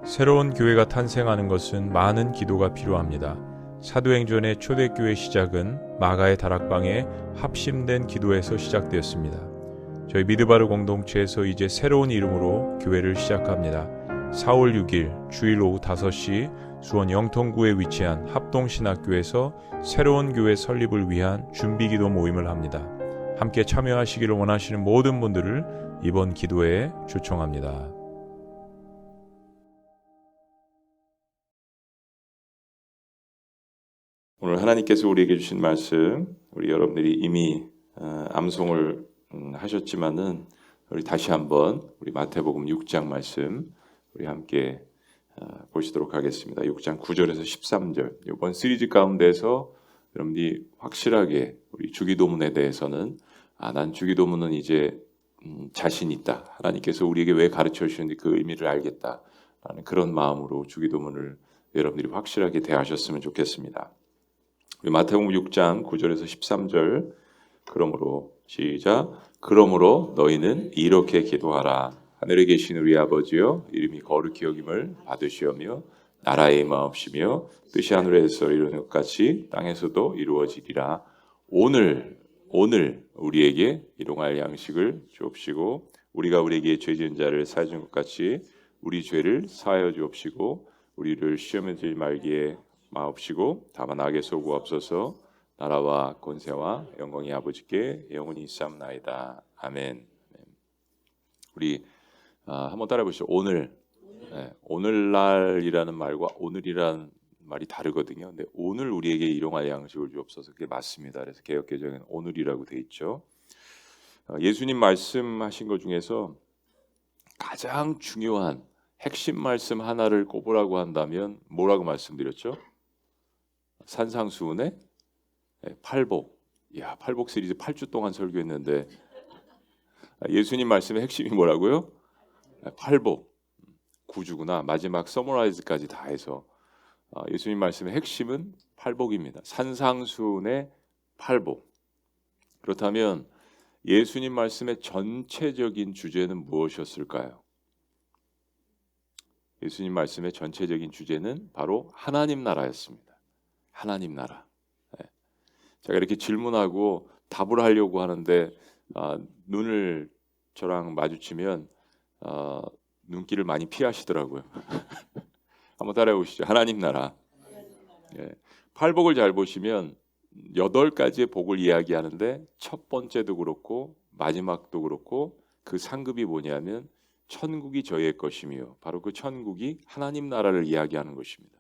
새로운 교회가 탄생하는 것은 많은 기도가 필요합니다. 사도행전의 초대교회 시작은 마가의 다락방에 합심된 기도에서 시작되었습니다. 저희 미드바르 공동체에서 이제 새로운 이름으로 교회를 시작합니다. 4월 6일 주일 오후 5시 수원 영통구에 위치한 합동신학교에서 새로운 교회 설립을 위한 준비기도 모임을 합니다. 함께 참여하시기를 원하시는 모든 분들을 이번 기도회에 초청합니다. 오늘 하나님께서 우리에게 주신 말씀, 우리 여러분들이 이미 암송을 하셨지만은 우리 다시 한번 우리 마태복음 6장 말씀 우리 함께 보시도록 하겠습니다. 6장 9절에서 13절. 이번 시리즈 가운데서 여러분들이 확실하게 우리 주기도문에 대해서는 난 주기도문은 이제 자신 있다. 하나님께서 우리에게 왜 가르쳐 주셨는지 그 의미를 알겠다라는 그런 마음으로 주기도문을 여러분들이 확실하게 대하셨으면 좋겠습니다. 마태복음 6장 9절에서 13절. 그러므로 시작. 그러므로 너희는 이렇게 기도하라. 하늘에 계신 우리 아버지여, 이름이 거룩히 여김을 받으시오며 나라의 임하옵시며 뜻이 하늘에서 이루어진 것 같이 땅에서도 이루어지리라. 오늘 우리에게 일용할 양식을 주옵시고 우리가 우리에게 죄 지은 자를 사하여 준 것 같이 우리 죄를 사하여 주옵시고 우리를 시험에 들지 말게 마옵시고 다만 악에서 구하옵소서. 나라와 권세와 영광이 아버지께 영원히 있사옵나이다. 아멘. 우리 한번 따라해 보시죠. 오늘. 오늘날이라는 말과 오늘이라는 말이 다르거든요. 근데 오늘 우리에게 일용할 양식을 주옵소서. 그게 맞습니다. 그래서 개역개정에는 오늘이라고 돼 있죠. 예수님 말씀하신 것 중에서 가장 중요한 핵심 말씀 하나를 꼽으라고 한다면 뭐라고 말씀드렸죠? 산상수훈의 팔복. 팔복 시리즈 8주 동안 설교했는데 예수님 말씀의 핵심이 뭐라고요? 팔복. 9주구나. 마지막 서머라이즈까지 다 해서 예수님 말씀의 핵심은 팔복입니다. 산상수훈의 팔복. 그렇다면 예수님 말씀의 전체적인 주제는 무엇이었을까요? 예수님 말씀의 전체적인 주제는 바로 하나님 나라였습니다. 하나님 나라. 제가 이렇게 질문하고 답을 하려고 하는데 눈을 저랑 마주치면 눈길을 많이 피하시더라고요. 한번 따라해 보시죠. 하나님 나라. 팔복을 잘 보시면 8가지의 복을 이야기하는데 첫 번째도 그렇고 마지막도 그렇고 그 상급이 뭐냐면 천국이 저희의 것이며 바로 그 천국이 하나님 나라를 이야기하는 것입니다.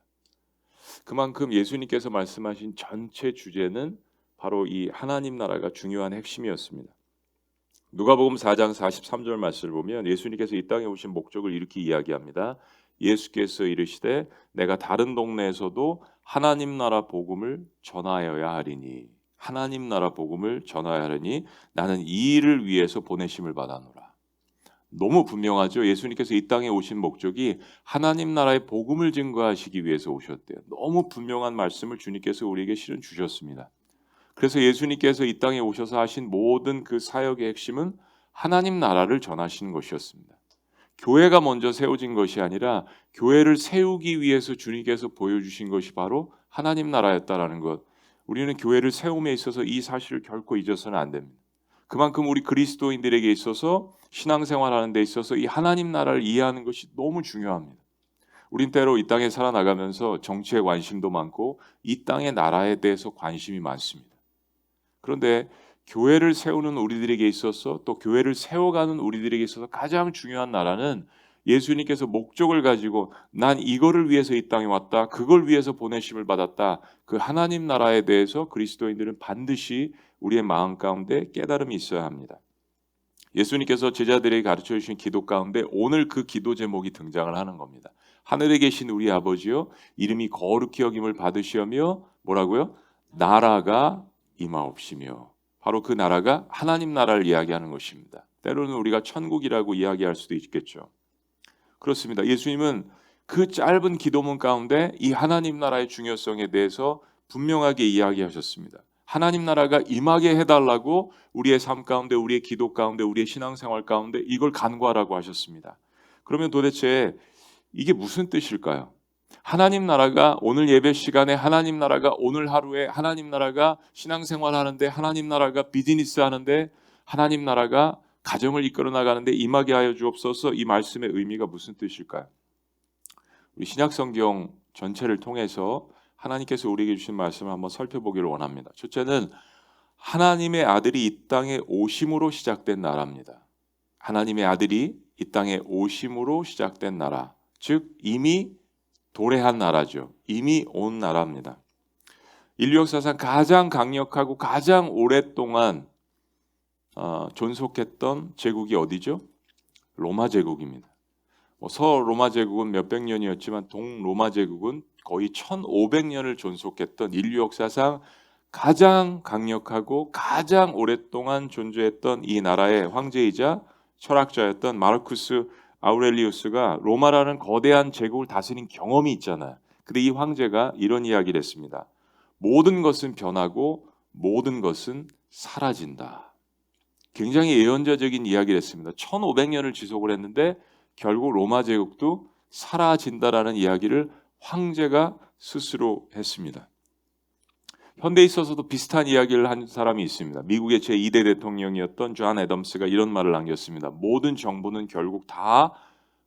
그만큼 예수님께서 말씀하신 전체 주제는 바로 이 하나님 나라가 중요한 핵심이었습니다. 누가복음 4장 43절 말씀을 보면 예수님께서 이 땅에 오신 목적을 이렇게 이야기합니다. 예수께서 이르시되 내가 다른 동네에서도 하나님 나라 복음을 전하여야 하리니 하나님 나라 복음을 전하여야 하리니 나는 이 일을 위해서 보내심을 받아노라. 너무 분명하죠. 예수님께서 이 땅에 오신 목적이 하나님 나라의 복음을 증거하시기 위해서 오셨대요. 너무 분명한 말씀을 주님께서 우리에게 실은 주셨습니다. 그래서 예수님께서 이 땅에 오셔서 하신 모든 그 사역의 핵심은 하나님 나라를 전하시는 것이었습니다. 교회가 먼저 세워진 것이 아니라 교회를 세우기 위해서 주님께서 보여주신 것이 바로 하나님 나라였다라는 것. 우리는 교회를 세움에 있어서 이 사실을 결코 잊어서는 안 됩니다. 그만큼 우리 그리스도인들에게 있어서 신앙생활하는 데 있어서 이 하나님 나라를 이해하는 것이 너무 중요합니다. 우린 때로 이 땅에 살아나가면서 정치에 관심도 많고 이 땅의 나라에 대해서 관심이 많습니다. 그런데 교회를 세우는 우리들에게 있어서 또 교회를 세워가는 우리들에게 있어서 가장 중요한 나라는 예수님께서 목적을 가지고 난 이거를 위해서 이 땅에 왔다. 그걸 위해서 보내심을 받았다. 그 하나님 나라에 대해서 그리스도인들은 반드시 우리의 마음 가운데 깨달음이 있어야 합니다. 예수님께서 제자들에게 가르쳐 주신 기도 가운데 오늘 그 기도 제목이 등장을 하는 겁니다. 하늘에 계신 우리 아버지여 이름이 거룩히 여김을 받으시오며 뭐라고요? 나라가 임하옵시며 바로 그 나라가 하나님 나라를 이야기하는 것입니다. 때로는 우리가 천국이라고 이야기할 수도 있겠죠. 그렇습니다. 예수님은 그 짧은 기도문 가운데 이 하나님 나라의 중요성에 대해서 분명하게 이야기하셨습니다. 하나님 나라가 임하게 해달라고 우리의 삶 가운데, 우리의 기도 가운데, 우리의 신앙생활 가운데 이걸 간구하라고 하셨습니다. 그러면 도대체 이게 무슨 뜻일까요? 하나님 나라가 오늘 예배 시간에 하나님 나라가 오늘 하루에 하나님 나라가 신앙생활 하는데 하나님 나라가 비즈니스 하는데 하나님 나라가 가정을 이끌어 나가는데 임하게 하여 주옵소서. 이 말씀의 의미가 무슨 뜻일까요? 우리 신약성경 전체를 통해서 하나님께서 우리에게 주신 말씀을 한번 살펴보기를 원합니다. 첫째는 하나님의 아들이 이 땅에 오심으로 시작된 나라입니다. 하나님의 아들이 이 땅에 오심으로 시작된 나라, 즉 이미 도래한 나라죠. 이미 온 나라입니다. 인류 역사상 가장 강력하고 가장 오랫동안 존속했던 제국이 어디죠? 로마 제국입니다. 서로마 제국은 몇백 년이었지만 동로마 제국은 거의 1500년을 존속했던 인류 역사상 가장 강력하고 가장 오랫동안 존재했던 이 나라의 황제이자 철학자였던 마르쿠스 아우렐리우스가 로마라는 거대한 제국을 다스린 경험이 있잖아요. 근데 이 황제가 이런 이야기를 했습니다. 모든 것은 변하고 모든 것은 사라진다. 굉장히 예언자적인 이야기를 했습니다. 1500년을 지속을 했는데 결국 로마 제국도 사라진다라는 이야기를 황제가 스스로 했습니다. 현대에 있어서도 비슷한 이야기를 한 사람이 있습니다. 미국의 제2대 대통령이었던 존 애덤스가 이런 말을 남겼습니다. 모든 정부는 결국 다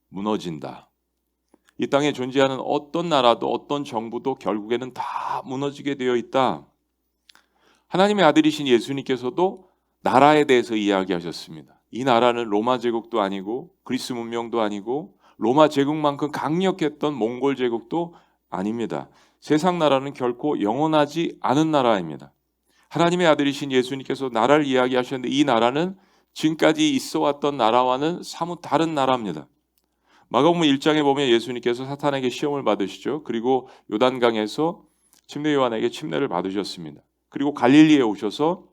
무너진다. 이 땅에 존재하는 어떤 나라도 어떤 정부도 결국에는 다 무너지게 되어 있다. 하나님의 아들이신 예수님께서도 나라에 대해서 이야기하셨습니다. 이 나라는 로마 제국도 아니고 그리스 문명도 아니고 로마 제국만큼 강력했던 몽골 제국도 아닙니다. 세상 나라는 결코 영원하지 않은 나라입니다. 하나님의 아들이신 예수님께서 나라를 이야기하셨는데 이 나라는 지금까지 있어 왔던 나라와는 사뭇 다른 나라입니다. 마가복음 1장에 보면 예수님께서 사탄에게 시험을 받으시죠. 그리고 요단강에서 침례 요한에게 침례를 받으셨습니다. 그리고 갈릴리에 오셔서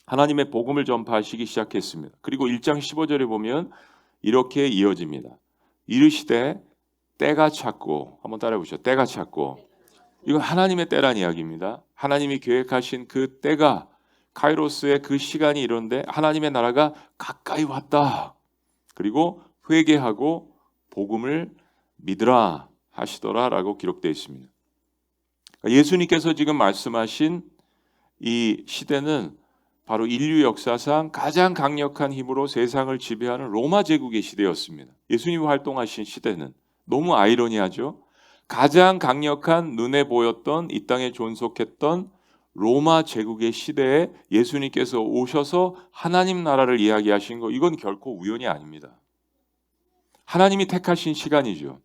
하나님의 복음을 전파하시기 시작했습니다. 그리고 1장 15절에 보면 이렇게 이어집니다. 이르시되 때가 찼고, 한번 따라해 보시죠. 때가 찼고. 이건 하나님의 때란 이야기입니다. 하나님이 계획하신 그 때가, 카이로스의 그 시간이 이런데 하나님의 나라가 가까이 왔다. 그리고 회개하고 복음을 믿으라 하시더라라고 기록되어 있습니다. 예수님께서 지금 말씀하신 이 시대는 바로 인류 역사상 가장 강력한 힘으로 세상을 지배하는 로마 제국의 시대였습니다. 예수님이 활동하신 시대는 너무 아이러니하죠. 가장 강력한 눈에 보였던 이 땅에 존속했던 로마 제국의 시대에 예수님께서 오셔서 하나님 나라를 이야기하신 거, 이건 결코 우연이 아닙니다. 하나님이 택하신 시간이죠.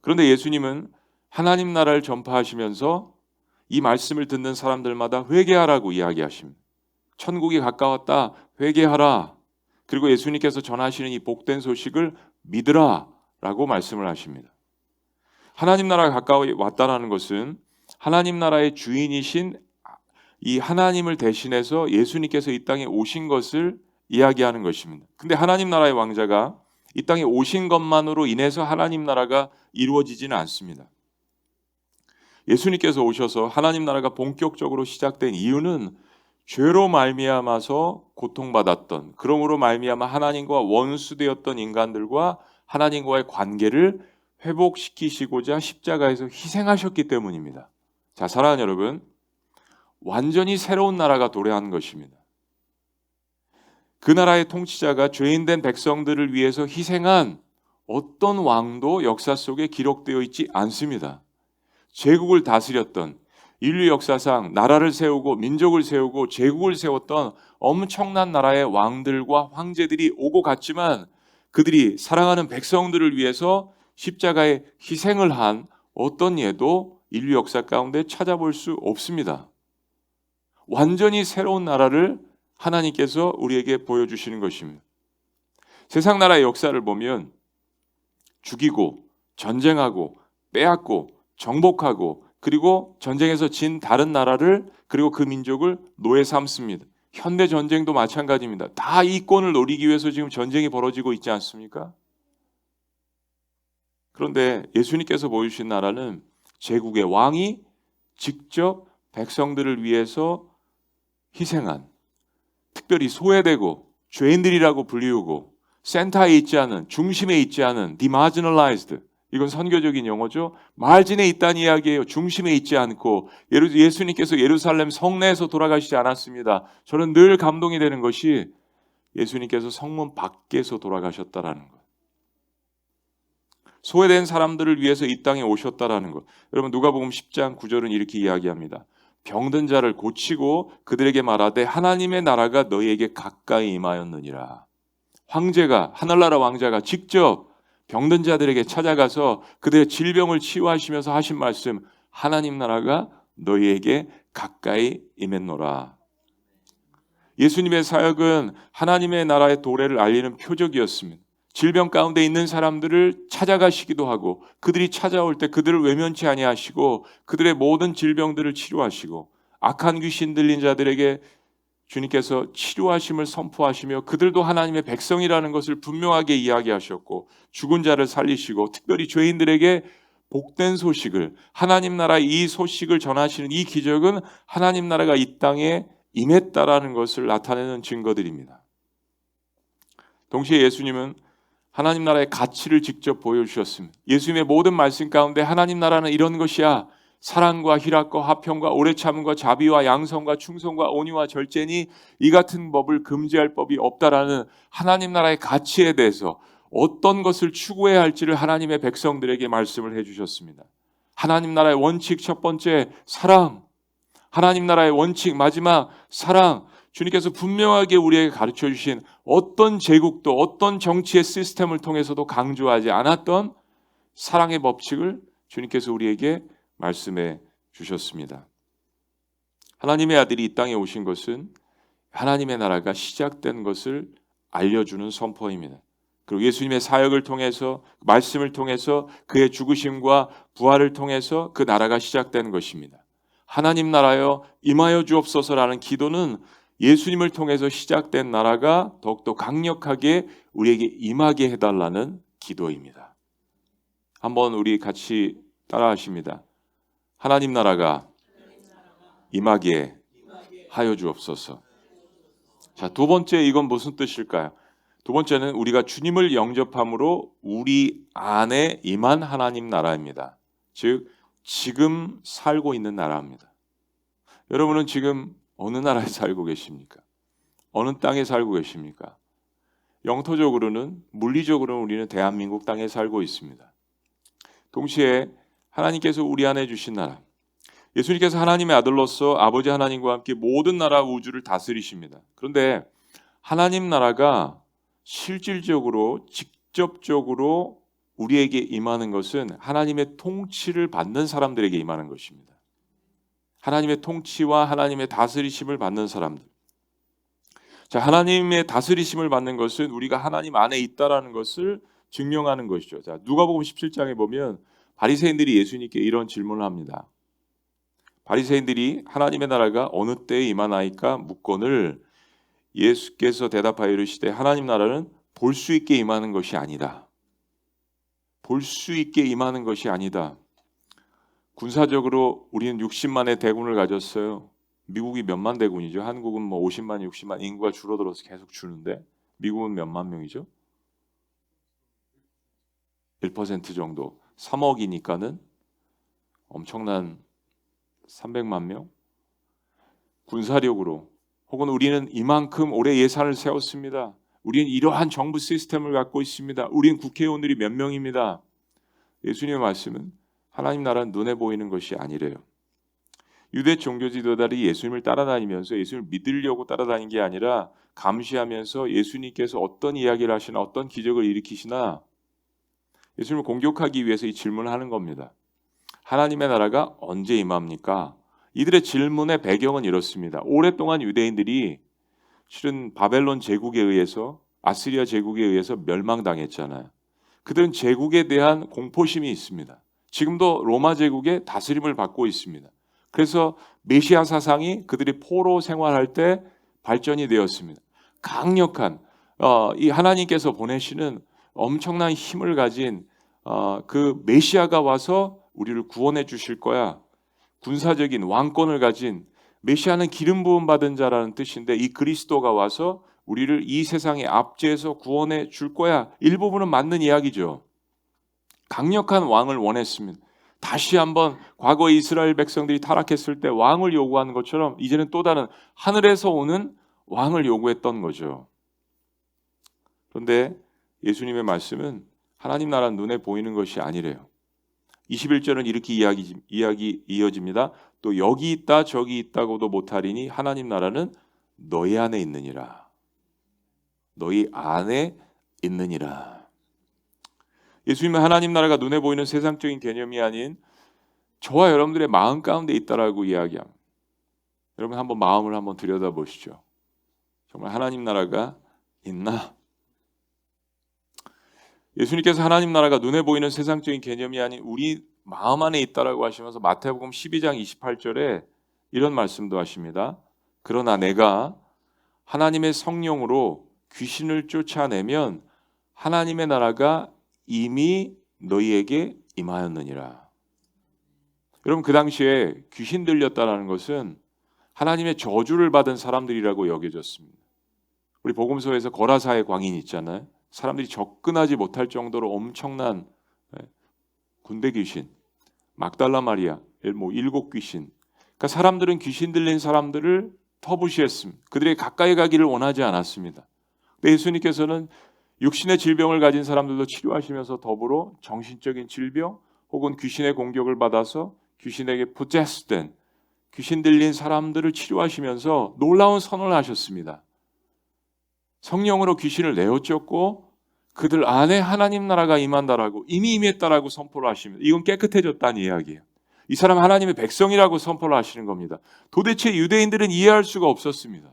그런데 예수님은 하나님 나라를 전파하시면서 이 말씀을 듣는 사람들마다 회개하라고 이야기하십니다. 천국이 가까웠다, 회개하라. 그리고 예수님께서 전하시는 이 복된 소식을 믿으라 라고 말씀을 하십니다. 하나님 나라가 가까이 왔다는 것은 하나님 나라의 주인이신 이 하나님을 대신해서 예수님께서 이 땅에 오신 것을 이야기하는 것입니다. 근데 하나님 나라의 왕자가 이 땅에 오신 것만으로 인해서 하나님 나라가 이루어지지는 않습니다. 예수님께서 오셔서 하나님 나라가 본격적으로 시작된 이유는 죄로 말미암아서 고통받았던, 그러므로 말미암아 하나님과 원수되었던 인간들과 하나님과의 관계를 회복시키시고자 십자가에서 희생하셨기 때문입니다. 자, 사랑하는 여러분, 완전히 새로운 나라가 도래한 것입니다. 그 나라의 통치자가 죄인된 백성들을 위해서 희생한 어떤 왕도 역사 속에 기록되어 있지 않습니다. 제국을 다스렸던, 인류 역사상 나라를 세우고 민족을 세우고 제국을 세웠던 엄청난 나라의 왕들과 황제들이 오고 갔지만 그들이 사랑하는 백성들을 위해서 십자가에 희생을 한 어떤 예도 인류 역사 가운데 찾아볼 수 없습니다. 완전히 새로운 나라를 하나님께서 우리에게 보여주시는 것입니다. 세상 나라의 역사를 보면 죽이고 전쟁하고 빼앗고 정복하고 그리고 전쟁에서 진 다른 나라를 그리고 그 민족을 노예 삼습니다. 현대 전쟁도 마찬가지입니다. 다 이권을 노리기 위해서 지금 전쟁이 벌어지고 있지 않습니까? 그런데 예수님께서 보여주신 나라는 제국의 왕이 직접 백성들을 위해서 희생한, 특별히 소외되고 죄인들이라고 불리우고 센터에 있지 않은, 중심에 있지 않은, demarginalized. 이건 선교적인 용어죠. 마진에 있다는 이야기예요. 중심에 있지 않고 예수님께서 예루살렘 성내에서 돌아가시지 않았습니다. 저는 늘 감동이 되는 것이 예수님께서 성문 밖에서 돌아가셨다라는 것. 소외된 사람들을 위해서 이 땅에 오셨다라는 것. 여러분 누가복음 10장 9절은 이렇게 이야기합니다. 병든 자를 고치고 그들에게 말하되 하나님의 나라가 너희에게 가까이 임하였느니라. 황제가, 하늘나라 왕자가 직접 병든 자들에게 찾아가서 그들의 질병을 치유하시면서 하신 말씀, 하나님 나라가 너희에게 가까이 임했노라. 예수님의 사역은 하나님의 나라의 도래를 알리는 표적이었습니다. 질병 가운데 있는 사람들을 찾아가시기도 하고 그들이 찾아올 때 그들을 외면치 아니하시고 그들의 모든 질병들을 치료하시고 악한 귀신 들린 자들에게 주님께서 치료하심을 선포하시며 그들도 하나님의 백성이라는 것을 분명하게 이야기하셨고 죽은 자를 살리시고 특별히 죄인들에게 복된 소식을, 하나님 나라의 이 소식을 전하시는 이 기적은 하나님 나라가 이 땅에 임했다라는 것을 나타내는 증거들입니다. 동시에 예수님은 하나님 나라의 가치를 직접 보여주셨습니다. 예수님의 모든 말씀 가운데 하나님 나라는 이런 것이야. 사랑과 희락과 화평과 오래 참음과 자비와 양성과 충성과 온유와 절제니 이 같은 법을 금지할 법이 없다라는 하나님 나라의 가치에 대해서 어떤 것을 추구해야 할지를 하나님의 백성들에게 말씀을 해주셨습니다. 하나님 나라의 원칙 첫 번째 사랑, 하나님 나라의 원칙 마지막 사랑. 주님께서 분명하게 우리에게 가르쳐 주신 어떤 제국도 어떤 정치의 시스템을 통해서도 강조하지 않았던 사랑의 법칙을 주님께서 우리에게 말씀해 주셨습니다. 하나님의 아들이 이 땅에 오신 것은 하나님의 나라가 시작된 것을 알려주는 선포입니다. 그리고 예수님의 사역을 통해서 말씀을 통해서 그의 죽으심과 부활을 통해서 그 나라가 시작된 것입니다. 하나님 나라여 임하여 주옵소서라는 기도는 예수님을 통해서 시작된 나라가 더욱더 강력하게 우리에게 임하게 해달라는 기도입니다. 한번 우리 같이 따라하십니다. 하나님 나라가 임하게 하여 주옵소서. 자, 두 번째 이건 무슨 뜻일까요? 두 번째는 우리가 주님을 영접함으로 우리 안에 임한 하나님 나라입니다. 즉 지금 살고 있는 나라입니다. 여러분은 지금 어느 나라에 살고 계십니까? 어느 땅에 살고 계십니까? 영토적으로는 물리적으로는 우리는 대한민국 땅에 살고 있습니다. 동시에 하나님께서 우리 안에 주신 나라, 예수님께서 하나님의 아들로서 아버지 하나님과 함께 모든 나라 우주를 다스리십니다. 그런데 하나님 나라가 실질적으로 직접적으로 우리에게 임하는 것은 하나님의 통치를 받는 사람들에게 임하는 것입니다. 하나님의 통치와 하나님의 다스리심을 받는 사람들. 자, 하나님의 다스리심을 받는 것은 우리가 하나님 안에 있다라는 것을 증명하는 것이죠. 자, 누가복음 17장에 보면 바리새인들이 예수님께 이런 질문을 합니다. 바리새인들이 하나님의 나라가 어느 때에 임하나이까 묻거늘 예수께서 대답하여 이르시되 하나님 나라는 볼 수 있게 임하는 것이 아니다. 볼 수 있게 임하는 것이 아니다. 군사적으로 우리는 60만의 대군을 가졌어요. 미국이 몇만 대군이죠. 한국은 뭐 50만, 60만 인구가 줄어들어서 계속 주는데 미국은 몇만 명이죠? 1% 정도. 3억이니까는 엄청난 300만 명? 군사력으로 혹은 우리는 이만큼 오래 예산을 세웠습니다. 우리는 이러한 정부 시스템을 갖고 있습니다. 우리는 국회의원들이 몇 명입니다. 예수님의 말씀은 하나님 나라는 눈에 보이는 것이 아니래요. 유대 종교 지도자들이 예수님을 따라다니면서 예수님을 믿으려고 따라다닌 게 아니라 감시하면서 예수님께서 어떤 이야기를 하시나 어떤 기적을 일으키시나 예수님을 공격하기 위해서 이 질문을 하는 겁니다. 하나님의 나라가 언제 임합니까? 이들의 질문의 배경은 이렇습니다. 오랫동안 유대인들이 실은 바벨론 제국에 의해서 아시리아 제국에 의해서 멸망당했잖아요. 그들은 제국에 대한 공포심이 있습니다. 지금도 로마 제국의 다스림을 받고 있습니다. 그래서 메시아 사상이 그들이 포로 생활할 때 발전이 되었습니다. 강력한 이 하나님께서 보내시는 엄청난 힘을 가진 그 메시아가 와서 우리를 구원해 주실 거야. 군사적인 왕권을 가진 메시아는 기름 부음 받은 자라는 뜻인데 이 그리스도가 와서 우리를 이 세상의 압제에서 구원해 줄 거야. 일부분은 맞는 이야기죠. 강력한 왕을 원했습니다. 다시 한번 과거 이스라엘 백성들이 타락했을 때 왕을 요구하는 것처럼 이제는 또 다른 하늘에서 오는 왕을 요구했던 거죠. 그런데 예수님의 말씀은 하나님 나라는 눈에 보이는 것이 아니래요. 21절은 이렇게 이야기 이어집니다. 또 여기 있다 저기 있다고도 못하리니 하나님 나라는 너희 안에 있느니라. 너희 안에 있느니라. 예수님은 하나님 나라가 눈에 보이는 세상적인 개념이 아닌 저와 여러분들의 마음 가운데 있다라고 이야기합니다. 여러분 한번 마음을 한번 들여다보시죠. 정말 하나님 나라가 있나? 예수님께서 하나님 나라가 눈에 보이는 세상적인 개념이 아닌 우리 마음 안에 있다라고 하시면서 마태복음 12장 28절에 이런 말씀도 하십니다. 그러나 내가 하나님의 성령으로 귀신을 쫓아내면 하나님의 나라가 이미 너희에게 임하였느니라. 여러분 그 당시에 귀신 들렸다라는 것은 하나님의 저주를 받은 사람들이라고 여겨졌습니다. 우리 복음서에서 거라사의 광인 있잖아요. 사람들이 접근하지 못할 정도로 엄청난 군대 귀신, 막달라 마리아, 일곱 귀신. 그러니까 사람들은 귀신 들린 사람들을 터부시했습니다. 그들이 가까이 가기를 원하지 않았습니다. 근데 예수님께서는 육신의 질병을 가진 사람들도 치료하시면서 더불어 정신적인 질병 혹은 귀신의 공격을 받아서 귀신에게 포제스된 귀신 들린 사람들을 치료하시면서 놀라운 선언을 하셨습니다. 성령으로 귀신을 내어쫓고 그들 안에 하나님 나라가 임한다라고 이미 임했다라고 선포를 하십니다. 이건 깨끗해졌다는 이야기예요. 이 사람 하나님의 백성이라고 선포를 하시는 겁니다. 도대체 유대인들은 이해할 수가 없었습니다.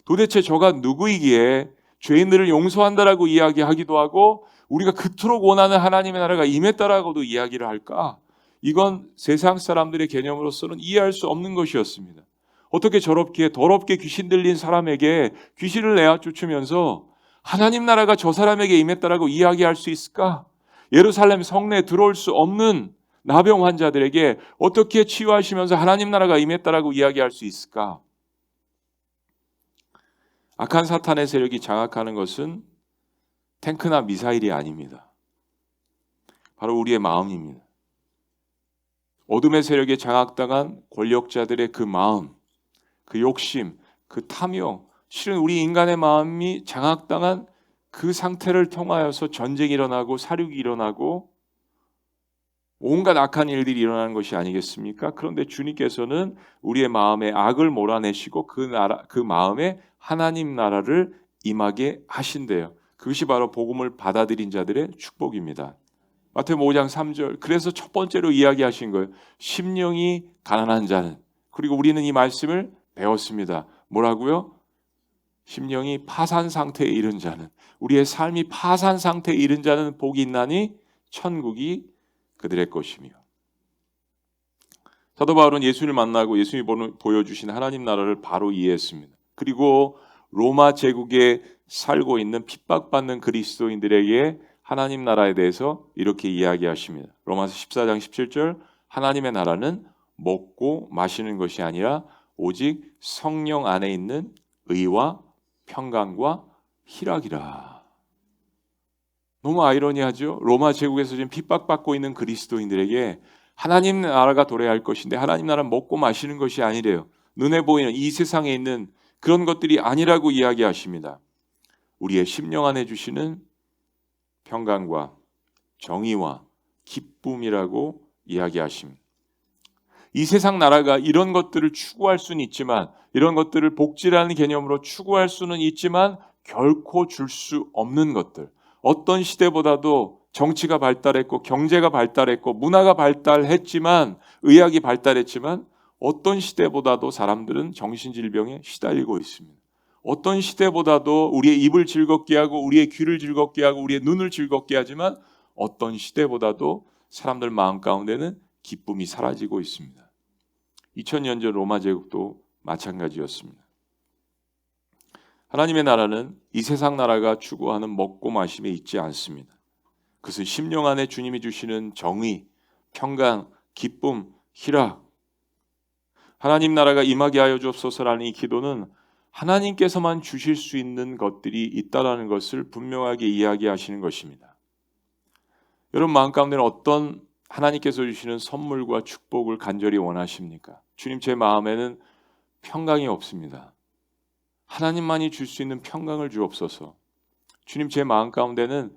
도대체 저가 누구이기에 죄인들을 용서한다라고 이야기하기도 하고 우리가 그토록 원하는 하나님의 나라가 임했다라고도 이야기를 할까? 이건 세상 사람들의 개념으로서는 이해할 수 없는 것이었습니다. 어떻게 저렇게 더럽게 귀신 들린 사람에게 귀신을 내쫓으면서 하나님 나라가 저 사람에게 임했다라고 이야기할 수 있을까? 예루살렘 성내에 들어올 수 없는 나병 환자들에게 어떻게 치유하시면서 하나님 나라가 임했다라고 이야기할 수 있을까? 악한 사탄의 세력이 장악하는 것은 탱크나 미사일이 아닙니다. 바로 우리의 마음입니다. 어둠의 세력에 장악당한 권력자들의 그 마음, 그 욕심, 그 탐욕, 실은 우리 인간의 마음이 장악당한 그 상태를 통하여서 전쟁이 일어나고 사륙이 일어나고 온갖 악한 일들이 일어나는 것이 아니겠습니까? 그런데 주님께서는 우리의 마음에 악을 몰아내시고 그 마음에 하나님 나라를 임하게 하신대요. 그것이 바로 복음을 받아들인 자들의 축복입니다. 마태복음 5장 3절. 그래서 첫 번째로 이야기하신 거예요. 심령이 가난한 자는. 그리고 우리는 이 말씀을 배웠습니다. 뭐라고요? 심령이 파산 상태에 이른 자는, 우리의 삶이 파산 상태에 이른 자는 복이 있나니 천국이 그들의 것이며. 사도 바울은 예수를 만나고 예수님이 보여주신 하나님 나라를 바로 이해했습니다. 그리고 로마 제국에 살고 있는 핍박받는 그리스도인들에게 하나님 나라에 대해서 이렇게 이야기하십니다. 로마서 14장 17절. 하나님의 나라는 먹고 마시는 것이 아니라 오직 성령 안에 있는 의와 평강과 희락이라. 너무 아이러니하죠. 로마 제국에서 지금 핍박받고 있는 그리스도인들에게 하나님 나라가 도래할 것인데 하나님 나라는 먹고 마시는 것이 아니래요. 눈에 보이는 이 세상에 있는 그런 것들이 아니라고 이야기하십니다. 우리의 심령 안에 주시는 평강과 정의와 기쁨이라고 이야기하십니다. 이 세상 나라가 이런 것들을 추구할 수는 있지만, 이런 것들을 복지라는 개념으로 추구할 수는 있지만 결코 줄 수 없는 것들. 어떤 시대보다도 정치가 발달했고 경제가 발달했고 문화가 발달했지만, 의학이 발달했지만 어떤 시대보다도 사람들은 정신질병에 시달리고 있습니다. 어떤 시대보다도 우리의 입을 즐겁게 하고 우리의 귀를 즐겁게 하고 우리의 눈을 즐겁게 하지만 어떤 시대보다도 사람들 마음 가운데는 기쁨이 사라지고 있습니다. 2000년 전 로마 제국도 마찬가지였습니다. 하나님의 나라는 이 세상 나라가 추구하는 먹고 마심에 있지 않습니다. 그것은 심령 안에 주님이 주시는 정의, 평강, 기쁨, 희락. 하나님 나라가 임하게 하여 주옵소서라는 이 기도는 하나님께서만 주실 수 있는 것들이 있다라는 것을 분명하게 이야기하시는 것입니다. 여러분 마음 가운데는 어떤 하나님께서 주시는 선물과 축복을 간절히 원하십니까? 주님, 제 마음에는 평강이 없습니다. 하나님만이 줄 수 있는 평강을 주옵소서. 주님, 제 마음 가운데는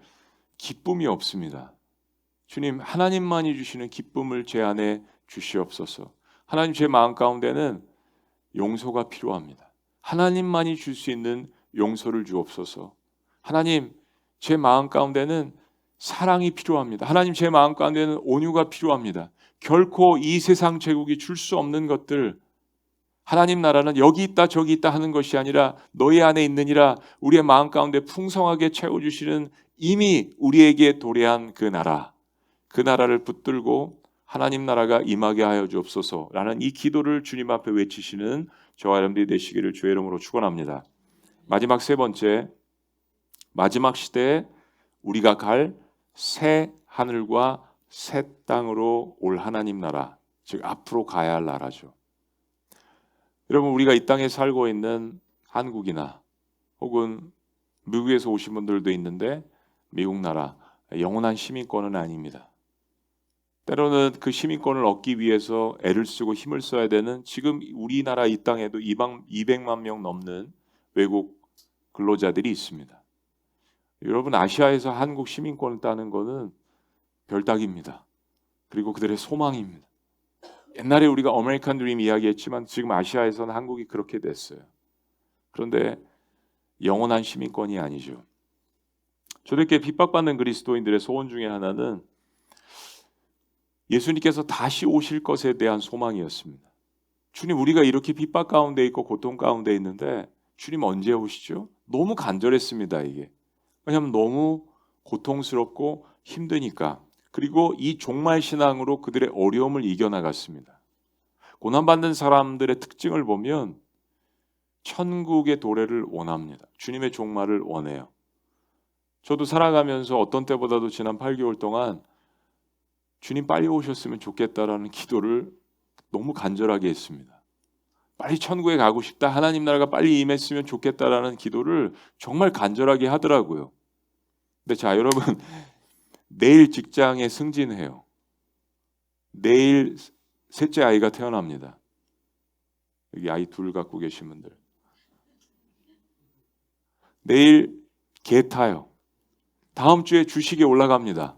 기쁨이 없습니다. 주님, 하나님만이 주시는 기쁨을 제 안에 주시옵소서. 하나님, 제 마음 가운데는 용서가 필요합니다. 하나님만이 줄 수 있는 용서를 주옵소서. 하나님, 제 마음 가운데는 사랑이 필요합니다. 하나님, 제 마음 가운데는 온유가 필요합니다. 결코 이 세상 제국이 줄 수 없는 것들, 하나님 나라는 여기 있다 저기 있다 하는 것이 아니라 너희 안에 있느니라, 우리의 마음 가운데 풍성하게 채워주시는 이미 우리에게 도래한 그 나라, 그 나라를 붙들고 하나님 나라가 임하게 하여 주옵소서라는 이 기도를 주님 앞에 외치시는 저와 여러분들이 되시기를 주의 이름으로 축원합니다. 마지막 세 번째, 마지막 시대에 우리가 갈 새 하늘과 새 땅으로 올 하나님 나라, 즉 앞으로 가야 할 나라죠. 여러분, 우리가 이 땅에 살고 있는 한국이나 혹은 미국에서 오신 분들도 있는데 미국 나라 영원한 시민권은 아닙니다. 때로는 그 시민권을 얻기 위해서 애를 쓰고 힘을 써야 되는, 지금 우리나라 이 땅에도 200만 명 넘는 외국 근로자들이 있습니다. 여러분, 아시아에서 한국 시민권을 따는 것은 별따기입니다. 그리고 그들의 소망입니다. 옛날에 우리가 아메리칸 드림 이야기했지만 지금 아시아에서는 한국이 그렇게 됐어요. 그런데 영원한 시민권이 아니죠. 저렇게 핍박받는 그리스도인들의 소원 중에 하나는 예수님께서 다시 오실 것에 대한 소망이었습니다. 주님, 우리가 이렇게 핍박 가운데 있고 고통 가운데 있는데 주님 언제 오시죠? 너무 간절했습니다. 이게 왜냐하면 너무 고통스럽고 힘드니까. 그리고 이 종말 신앙으로 그들의 어려움을 이겨나갔습니다. 고난받는 사람들의 특징을 보면 천국의 도래를 원합니다. 주님의 종말을 원해요. 저도 살아가면서 어떤 때보다도 지난 8개월 동안 주님 빨리 오셨으면 좋겠다라는 기도를 너무 간절하게 했습니다. 빨리 천국에 가고 싶다, 하나님 나라가 빨리 임했으면 좋겠다라는 기도를 정말 간절하게 하더라고요. 근데 자, 여러분, 내일 직장에 승진해요. 내일 셋째 아이가 태어납니다. 여기 아이 둘 갖고 계신 분들. 내일 개 타요. 다음 주에 주식이 올라갑니다.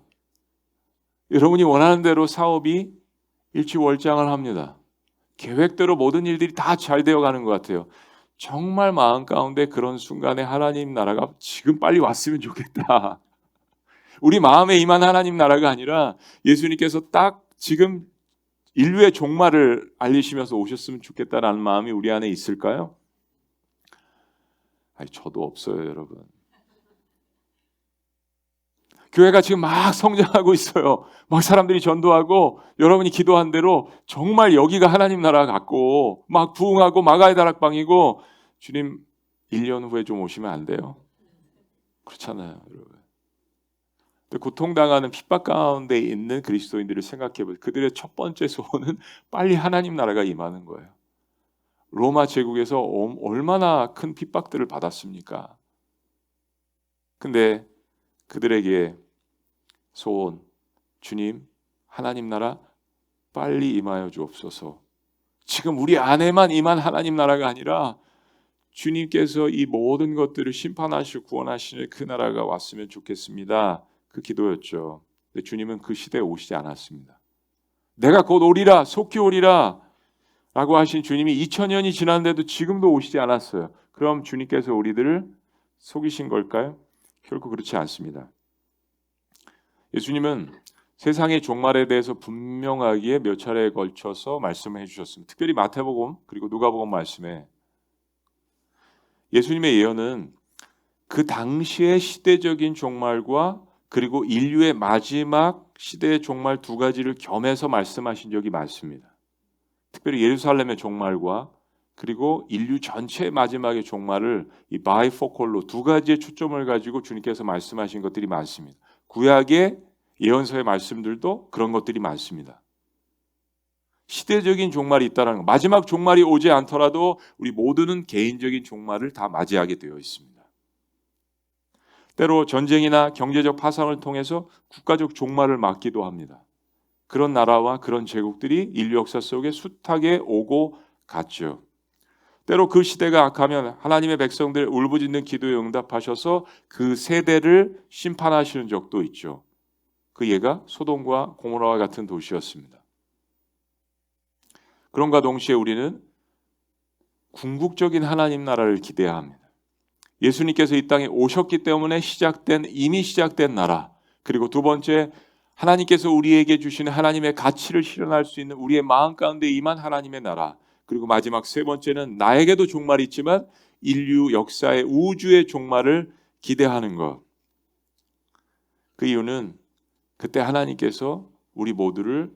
여러분이 원하는 대로 사업이 일취월장을 합니다. 계획대로 모든 일들이 다 잘 되어가는 것 같아요. 정말 마음 가운데 그런 순간에 하나님 나라가 지금 빨리 왔으면 좋겠다. 우리 마음에 임한 하나님 나라가 아니라 예수님께서 딱 지금 인류의 종말을 알리시면서 오셨으면 좋겠다라는 마음이 우리 안에 있을까요? 아니, 저도 없어요, 여러분. 교회가 지금 막 성장하고 있어요. 막 사람들이 전도하고 여러분이 기도한 대로 정말 여기가 하나님 나라 같고 막 부흥하고 마가의 다락방이고, 주님 1년 후에 좀 오시면 안 돼요? 그렇잖아요, 여러분. 고통당하는 핍박 가운데 있는 그리스도인들을 생각해보세요. 그들의 첫 번째 소원은 빨리 하나님 나라가 임하는 거예요. 로마 제국에서 얼마나 큰 핍박들을 받았습니까? 근데 그들에게 소원, 주님, 하나님 나라 빨리 임하여 주옵소서. 지금 우리 안에만 임한 하나님 나라가 아니라 주님께서 이 모든 것들을 심판하시고 구원하시는 그 나라가 왔으면 좋겠습니다. 그 기도였죠. 근데 주님은 그 시대에 오시지 않았습니다. 내가 곧 오리라, 속히 오리라 라고 하신 주님이 2000년이 지났는데도 지금도 오시지 않았어요. 그럼 주님께서 우리들을 속이신 걸까요? 결코 그렇지 않습니다. 예수님은 세상의 종말에 대해서 분명하게 몇 차례에 걸쳐서 말씀해 주셨습니다. 특별히 마태복음 그리고 누가복음 말씀에 예수님의 예언은 그 당시의 시대적인 종말과 그리고 인류의 마지막 시대의 종말 두 가지를 겸해서 말씀하신 적이 많습니다. 특별히 예루살렘의 종말과 그리고 인류 전체의 마지막의 종말을 이 바이포컬로 두 가지의 초점을 가지고 주님께서 말씀하신 것들이 많습니다. 구약의 예언서의 말씀들도 그런 것들이 많습니다. 시대적인 종말이 있다는 것. 마지막 종말이 오지 않더라도 우리 모두는 개인적인 종말을 다 맞이하게 되어 있습니다. 때로 전쟁이나 경제적 파상을 통해서 국가적 종말을 맞기도 합니다. 그런 나라와 그런 제국들이 인류 역사 속에 숱하게 오고 갔죠. 때로 그 시대가 악하면 하나님의 백성들 울부짖는 기도에 응답하셔서 그 세대를 심판하시는 적도 있죠. 그 예가 소돔과 고모라와 같은 도시였습니다. 그런가 동시에 우리는 궁극적인 하나님 나라를 기대해야 합니다. 예수님께서 이 땅에 오셨기 때문에 이미 시작된 나라, 그리고 두 번째, 하나님께서 우리에게 주시는 하나님의 가치를 실현할 수 있는 우리의 마음 가운데 임한 하나님의 나라, 그리고 마지막 세 번째는 나에게도 종말이 있지만 인류 역사의 우주의 종말을 기대하는 것. 그 이유는 그때 하나님께서 우리 모두를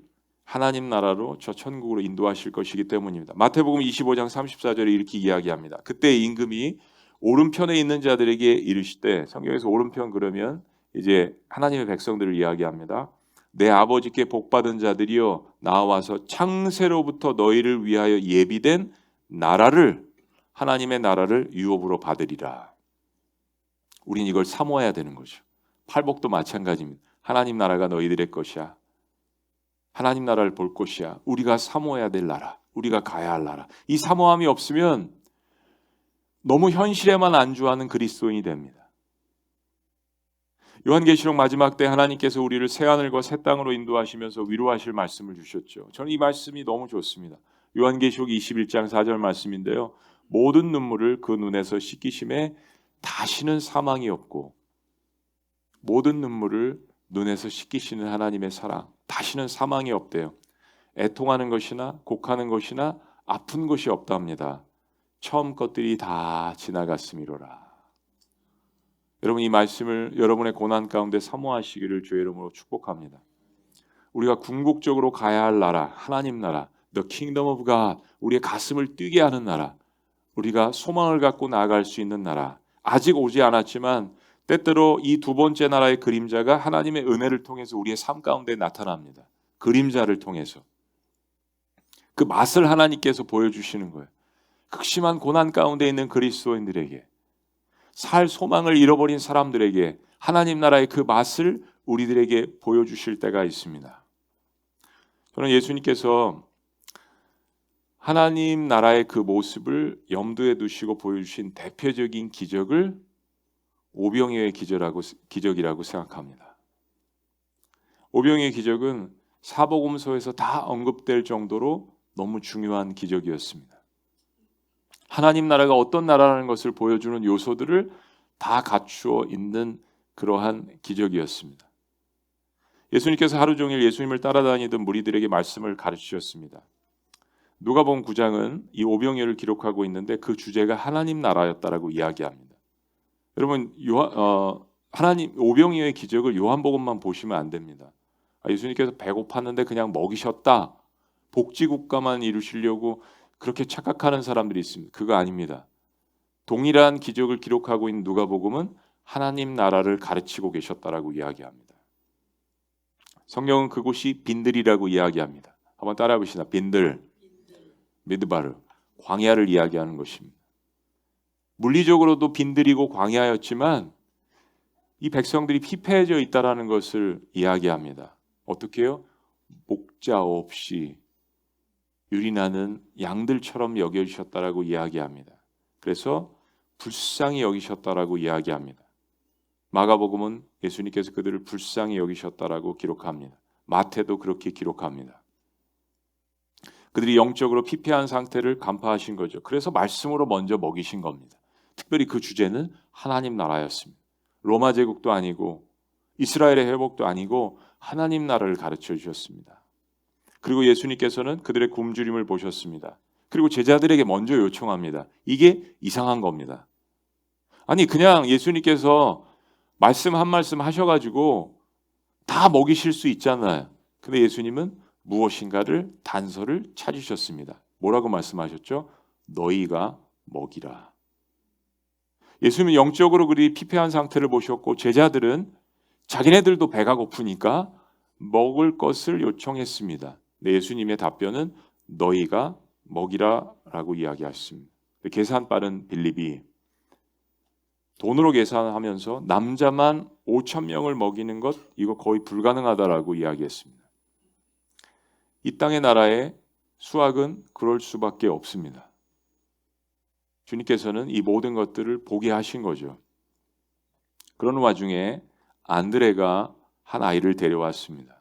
하나님 나라로 저 천국으로 인도하실 것이기 때문입니다. 마태복음 25장 34절에 이렇게 이야기합니다. 그때 임금이 오른편에 있는 자들에게 이르시되, 성경에서 오른편 그러면 이제 하나님의 백성들을 이야기합니다. 내 아버지께 복받은 자들이여 나와서 창세로부터 너희를 위하여 예비된 나라를, 하나님의 나라를 유업으로 받으리라. 우린 이걸 사모해야 되는 거죠. 팔복도 마찬가지입니다. 하나님 나라가 너희들의 것이야. 하나님 나라를 볼 것이야. 우리가 사모해야 될 나라, 우리가 가야 할 나라. 이 사모함이 없으면 너무 현실에만 안주하는 그리스도인이 됩니다. 요한계시록 마지막 때 하나님께서 우리를 새하늘과 새 땅으로 인도하시면서 위로하실 말씀을 주셨죠. 저는 이 말씀이 너무 좋습니다. 요한계시록 21장 4절 말씀인데요. 모든 눈물을 그 눈에서 씻기심에 다시는 사망이 없고, 모든 눈물을 눈에서 씻기시는 하나님의 사랑, 다시는 사망이 없대요. 애통하는 것이나 곡하는 것이나 아픈 것이 없답니다. 처음 것들이 다 지나갔음이로라. 여러분, 이 말씀을 여러분의 고난 가운데 사모하시기를 주의 이름으로 축복합니다. 우리가 궁극적으로 가야 할 나라, 하나님 나라, The Kingdom of God, 우리의 가슴을 뛰게 하는 나라, 우리가 소망을 갖고 나아갈 수 있는 나라, 아직 오지 않았지만 때때로 이 두 번째 나라의 그림자가 하나님의 은혜를 통해서 우리의 삶 가운데 나타납니다. 그림자를 통해서 그 맛을 하나님께서 보여주시는 거예요. 극심한 고난 가운데 있는 그리스도인들에게, 살 소망을 잃어버린 사람들에게 하나님 나라의 그 맛을 우리들에게 보여주실 때가 있습니다. 저는 예수님께서 하나님 나라의 그 모습을 염두에 두시고 보여주신 대표적인 기적을 오병이어의 기적이라고 생각합니다. 오병이어의 기적은 사복음서에서 다 언급될 정도로 너무 중요한 기적이었습니다. 하나님 나라가 어떤 나라라는 것을 보여주는 요소들을 다 갖추어 있는 그러한 기적이었습니다. 예수님께서 하루 종일 예수님을 따라다니던 무리들에게 말씀을 가르치셨습니다. 누가복음 9장은 이 오병이어를 기록하고 있는데 그 주제가 하나님 나라였다라고 이야기합니다. 여러분, 하나님 오병이어의 기적을 요한복음만 보시면 안 됩니다. 예수님께서 배고팠는데 그냥 먹이셨다, 복지국가만 이루시려고 그렇게 착각하는 사람들이 있습니다. 그거 아닙니다. 동일한 기적을 기록하고 있는 누가복음은 하나님 나라를 가르치고 계셨다라고 이야기합니다. 성경은 그곳이 빈들이라고 이야기합니다. 한번 따라해 보시다. 빈들, 미드바르, 광야를 이야기하는 것입니다. 물리적으로도 빈들이고 광야였지만 이 백성들이 피폐해져 있다라는 것을 이야기합니다. 어떻게 해요? 목자 없이 유린하는 양들처럼 여겨주셨다라고 이야기합니다. 그래서 불쌍히 여기셨다라고 이야기합니다. 마가복음은 예수님께서 그들을 불쌍히 여기셨다라고 기록합니다. 마태도 그렇게 기록합니다. 그들이 영적으로 피폐한 상태를 간파하신 거죠. 그래서 말씀으로 먼저 먹이신 겁니다. 특별히 그 주제는 하나님 나라였습니다. 로마 제국도 아니고 이스라엘의 회복도 아니고 하나님 나라를 가르쳐 주셨습니다. 그리고 예수님께서는 그들의 굶주림을 보셨습니다. 그리고 제자들에게 먼저 요청합니다. 이게 이상한 겁니다. 아니, 그냥 예수님께서 말씀 한 말씀 하셔가지고 다 먹이실 수 있잖아요. 근데 예수님은 무엇인가를 단서를 찾으셨습니다. 뭐라고 말씀하셨죠? 너희가 먹이라. 예수님은 영적으로 그리 피폐한 상태를 보셨고 제자들은 자기네들도 배가 고프니까 먹을 것을 요청했습니다. 근데 예수님의 답변은 너희가 먹이라라고 이야기하셨습니다. 계산 빠른 빌립이 돈으로 계산하면서 남자만 5천 명을 먹이는 것 이거 거의 불가능하다라고 이야기했습니다. 이 땅의 나라의 수학은 그럴 수밖에 없습니다. 주님께서는 이 모든 것들을 보게 하신 거죠. 그런 와중에 안드레가 한 아이를 데려왔습니다.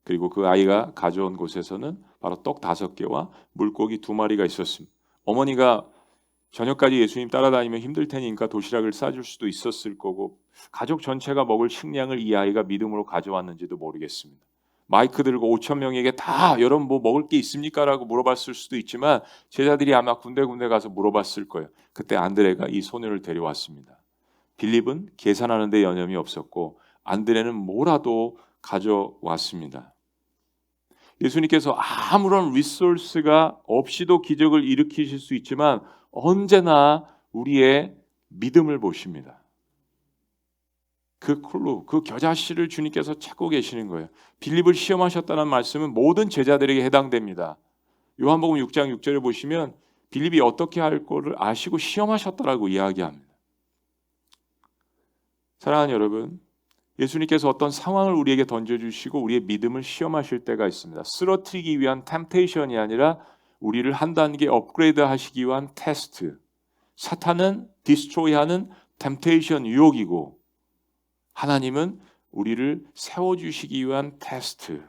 그리고 그 아이가 가져온 곳에서는 바로 떡 5개와 물고기 2마리가 있었습니다. 어머니가 저녁까지 예수님 따라다니면 힘들 테니까 도시락을 싸줄 수도 있었을 거고 가족 전체가 먹을 식량을 이 아이가 믿음으로 가져왔는지도 모르겠습니다. 마이크 들고 5천 명에게 다 여러분 뭐 먹을 게 있습니까? 라고 물어봤을 수도 있지만 제자들이 아마 군데군데 가서 물어봤을 거예요. 그때 안드레가 이 소녀를 데려왔습니다. 빌립은 계산하는 데 여념이 없었고 안드레는 뭐라도 가져왔습니다. 예수님께서 아무런 리소스가 없이도 기적을 일으키실 수 있지만 언제나 우리의 믿음을 보십니다. 그 클루, 그 겨자씨를 주님께서 찾고 계시는 거예요. 빌립을 시험하셨다는 말씀은 모든 제자들에게 해당됩니다. 요한복음 6장 6절에 보시면 빌립이 어떻게 할 거를 아시고 시험하셨다라고 이야기합니다. 사랑하는 여러분, 예수님께서 어떤 상황을 우리에게 던져주시고 우리의 믿음을 시험하실 때가 있습니다. 쓰러뜨리기 위한 템테이션이 아니라 우리를 한 단계 업그레이드 하시기 위한 테스트. 사탄은 디스트로이하는 템테이션 유혹이고 하나님은 우리를 세워주시기 위한 테스트.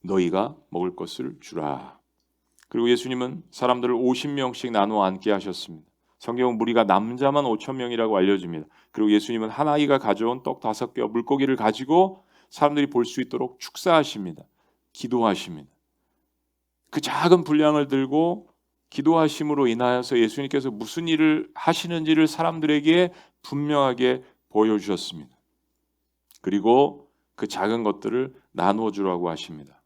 너희가 먹을 것을 주라. 그리고 예수님은 사람들을 50명씩 나누어 앉게 하셨습니다. 성경은 무리가 남자만 5천 명이라고 알려집니다. 그리고 예수님은 한 아이가 가져온 떡 5개와 물고기를 가지고 사람들이 볼 수 있도록 축사하십니다. 기도하십니다. 그 작은 분량을 들고 기도하심으로 인하여서 예수님께서 무슨 일을 하시는지를 사람들에게 분명하게 보여주셨습니다. 그리고 그 작은 것들을 나누어 주라고 하십니다.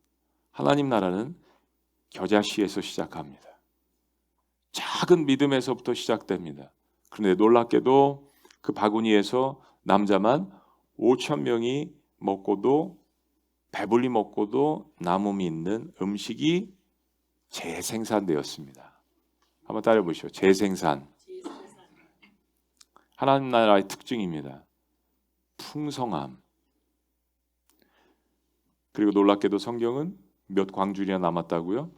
하나님 나라는 겨자씨에서 시작합니다. 작은 믿음에서부터 시작됩니다. 그런데 놀랍게도 그 바구니에서 남자만 5천 명이 먹고도 배불리 먹고도 남음이 있는 음식이 재생산되었습니다. 한번 따라해 보시죠. 재생산. 하나님 나라의 특징입니다. 풍성함. 그리고 놀랍게도 성경은 몇 광주리나 남았다고요?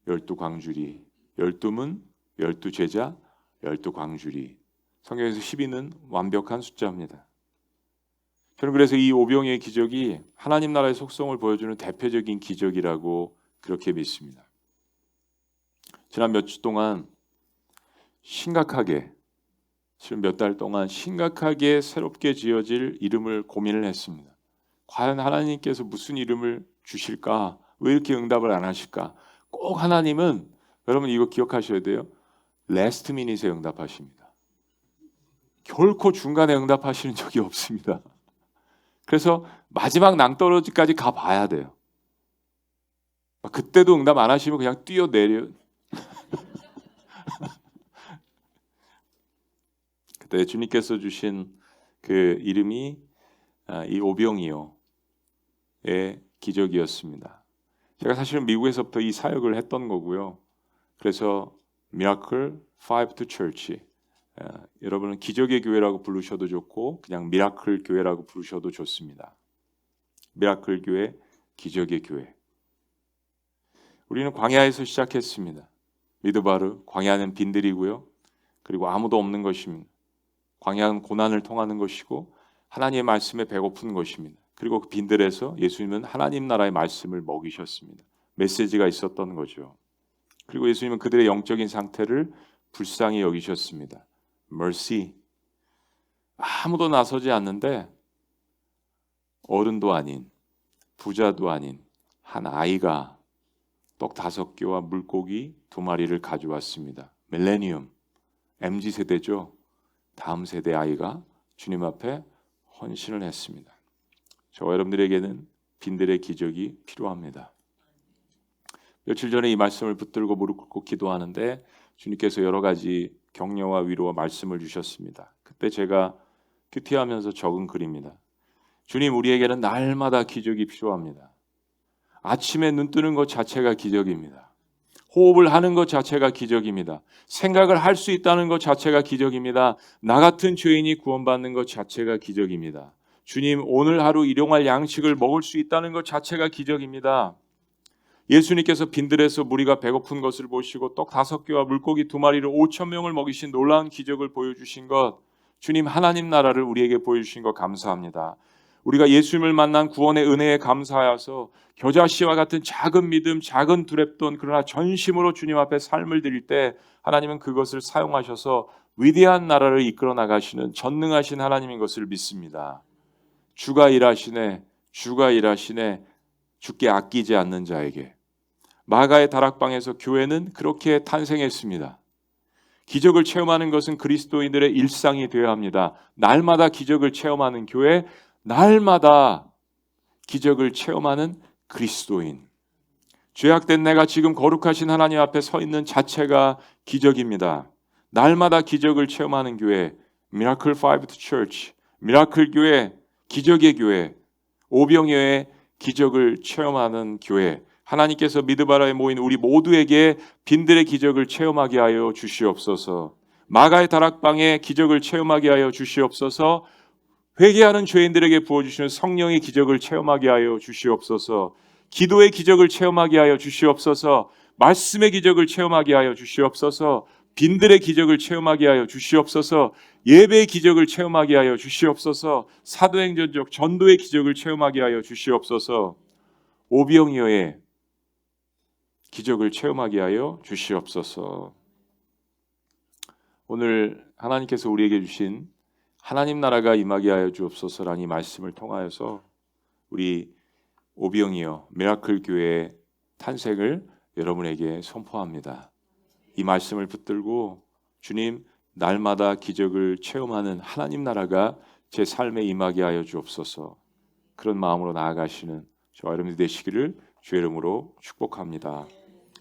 12광주리. 12문, 12제자, 12광주리. 성경에서 12는 완벽한 숫자입니다. 저는 그래서 이 오병이의 기적이 하나님 나라의 속성을 보여주는 대표적인 기적이라고 그렇게 믿습니다. 지난 몇 주 동안 심각하게, 지금 몇 달 동안 심각하게 새롭게 지어질 이름을 고민을 했습니다. 과연 하나님께서 무슨 이름을 주실까? 왜 이렇게 응답을 안 하실까? 꼭 하나님은 여러분 이거 기억하셔야 돼요. 라스트 미닛에 응답하십니다. 결코 중간에 응답하시는 적이 없습니다. 그래서 마지막 낭떠러지까지 가봐야 돼요. 그때도 응답 안 하시면 그냥 뛰어내려. 그때 주님께서 주신 그 이름이 이 오병이어의 기적이었습니다. 제가 사실은 미국에서부터 이 사역을 했던 거고요. 그래서 Miracle 5 to Church, 여러분은 기적의 교회라고 부르셔도 좋고 그냥 미라클 교회라고 부르셔도 좋습니다. 미라클 교회, 기적의 교회. 우리는 광야에서 시작했습니다. 미드바르, 광야는 빈들이고요. 그리고 아무도 없는 것입니다. 광야는 고난을 통하는 것이고 하나님의 말씀에 배고픈 것입니다. 그리고 그 빈들에서 예수님은 하나님 나라의 말씀을 먹이셨습니다. 메시지가 있었던 거죠. 그리고 예수님은 그들의 영적인 상태를 불쌍히 여기셨습니다. mercy. 아무도 나서지 않는데 어른도 아닌 부자도 아닌 한 아이가 떡 5개와 물고기 2마리를 가져왔습니다. 밀레니엄, MZ세대죠. 다음 세대 아이가 주님 앞에 헌신을 했습니다. 저와 여러분들에게는 빈들의 기적이 필요합니다. 며칠 전에 이 말씀을 붙들고 무릎 꿇고 기도하는데 주님께서 여러 가지 격려와 위로와 말씀을 주셨습니다. 그때 제가 큐티하면서 적은 글입니다. 주님, 우리에게는 날마다 기적이 필요합니다. 아침에 눈 뜨는 것 자체가 기적입니다. 호흡을 하는 것 자체가 기적입니다. 생각을 할 수 있다는 것 자체가 기적입니다. 나 같은 죄인이 구원받는 것 자체가 기적입니다. 주님, 오늘 하루 일용할 양식을 먹을 수 있다는 것 자체가 기적입니다. 예수님께서 빈들에서 무리가 배고픈 것을 보시고 떡 5개와 물고기 2마리로 5,000명을 먹이신 놀라운 기적을 보여주신 것, 주님, 하나님 나라를 우리에게 보여주신 것 감사합니다. 우리가 예수님을 만난 구원의 은혜에 감사하여서 겨자씨와 같은 작은 믿음, 작은 두렵던 그러나 전심으로 주님 앞에 삶을 드릴 때 하나님은 그것을 사용하셔서 위대한 나라를 이끌어 나가시는 전능하신 하나님인 것을 믿습니다. 주가 일하시네, 주가 일하시네, 주께 아끼지 않는 자에게. 마가의 다락방에서 교회는 그렇게 탄생했습니다. 기적을 체험하는 것은 그리스도인들의 일상이 되어야 합니다. 날마다 기적을 체험하는 교회, 날마다 기적을 체험하는 그리스도인. 죄악된 내가 지금 거룩하신 하나님 앞에 서 있는 자체가 기적입니다. 날마다 기적을 체험하는 교회, 미라클 5 Church, 미라클 교회, 기적의 교회, 오병이어의 기적을 체험하는 교회, 하나님께서 미드바라에 모인 우리 모두에게 빈들의 기적을 체험하게 하여 주시옵소서. 마가의 다락방에 기적을 체험하게 하여 주시옵소서. 회개하는 죄인들에게 부어주시는 성령의 기적을 체험하게 하여 주시옵소서. 기도의 기적을 체험하게 하여 주시옵소서. 말씀의 기적을 체험하게 하여 주시옵소서. 빈들의 기적을 체험하게 하여 주시옵소서. 예배의 기적을 체험하게 하여 주시옵소서. 사도행전적 전도의 기적을 체험하게 하여 주시옵소서. 오병이어의 기적을 체험하게 하여 주시옵소서. 오늘 하나님께서 우리에게 주신 하나님 나라가 임하게 하여 주옵소서라는 이 말씀을 통하여서 우리 오병이어 미라클 교회의 탄생을 여러분에게 선포합니다. 이 말씀을 붙들고 주님, 날마다 기적을 체험하는 하나님 나라가 제 삶에 임하게 하여 주옵소서. 그런 마음으로 나아가시는 저와 여러분들 되시기를 주의 이름으로 축복합니다.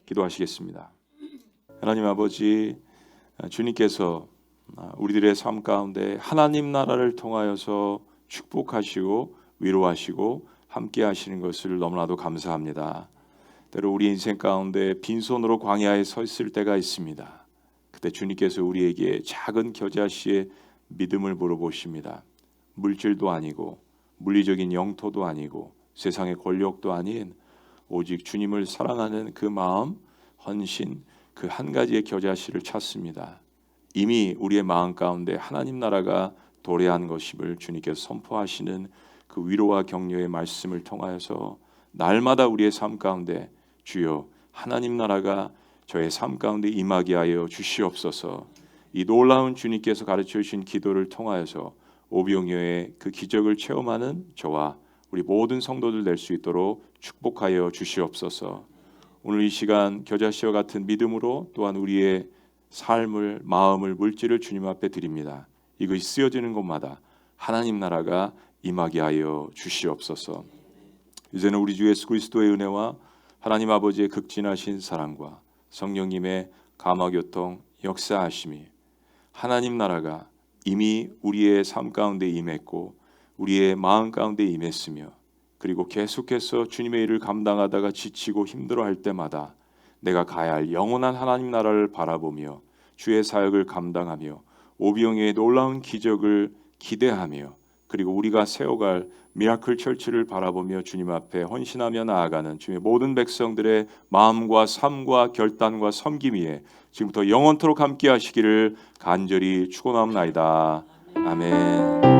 기도하시겠습니다. 하나님 아버지, 주님께서 우리들의 삶 가운데 하나님 나라를 통하여서 축복하시고 위로하시고 함께 하시는 것을 너무나도 감사합니다. 때로 우리 인생 가운데 빈손으로 광야에 서 있을 때가 있습니다. 그때 주님께서 우리에게 작은 겨자씨의 믿음을 물어보십니다. 물질도 아니고 물리적인 영토도 아니고 세상의 권력도 아닌 오직 주님을 사랑하는 그 마음, 헌신, 그 한 가지의 겨자씨를 찾습니다. 이미 우리의 마음 가운데 하나님 나라가 도래한 것임을 주님께서 선포하시는 그 위로와 격려의 말씀을 통하여서 날마다 우리의 삶 가운데 주여 하나님 나라가 저의 삶 가운데 임하게 하여 주시옵소서. 이 놀라운 주님께서 가르쳐 주신 기도를 통하여서 오병이어의 그 기적을 체험하는 저와 우리 모든 성도들 될 수 있도록 축복하여 주시옵소서. 오늘 이 시간 겨자씨와 같은 믿음으로 또한 우리의 삶을, 마음을, 물질을 주님 앞에 드립니다. 이것이 쓰여지는 곳마다 하나님 나라가 임하게 하여 주시옵소서. 이제는 우리 주 예수 그리스도의 은혜와 하나님 아버지의 극진하신 사랑과 성령님의 감화교통 역사하심이 하나님 나라가 이미 우리의 삶 가운데 임했고 우리의 마음 가운데 임했으며 그리고 계속해서 주님의 일을 감당하다가 지치고 힘들어할 때마다 내가 가야 할 영원한 하나님 나라를 바라보며 주의 사역을 감당하며 오병이어의 놀라운 기적을 기대하며 그리고 우리가 세워갈 미라클 철치를 바라보며 주님 앞에 헌신하며 나아가는 주의 모든 백성들의 마음과 삶과 결단과 섬김 위에 지금부터 영원토록 함께 하시기를 간절히 축원하옵나이다. 아멘.